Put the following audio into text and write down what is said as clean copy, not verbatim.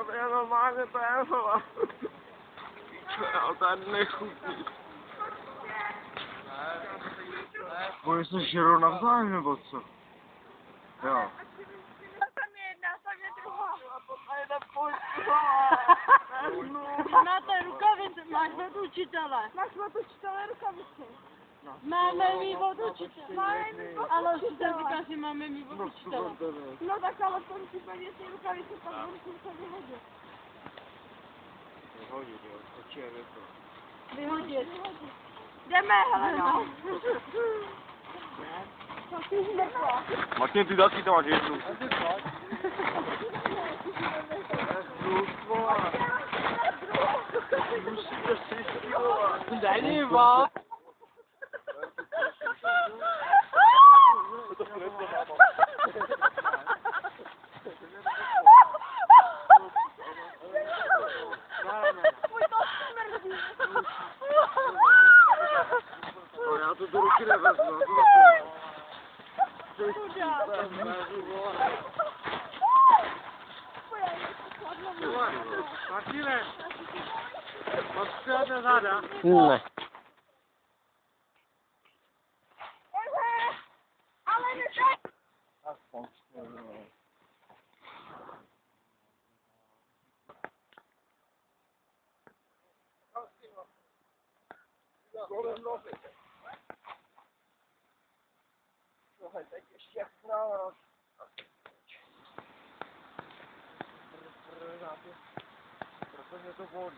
To je normálně pérová. Ale to je nechutný. Oni se žerou navzájem, nebo co? Jo. Tam je jedna, tam je druhá. Máte rukavice, máš od učitele. Máš od učitele rukavice. Máme mít od učitele. Máme mít od Ale učitele. učitel říká, že máme mít od učitele. No tak ale v tom případě ty rukavice pak budu se vyhodit. Vyhodit, jo, to je to. Vyhodit. Jdeme, Heleno. Martin, ty taky tam máš jednu. Musíte si stílovat. Není vás. Já to do ruky nevezmu. Martine, máš žádné záda? Ne. Ale ne Teď ještě chrála. Protože to bolí.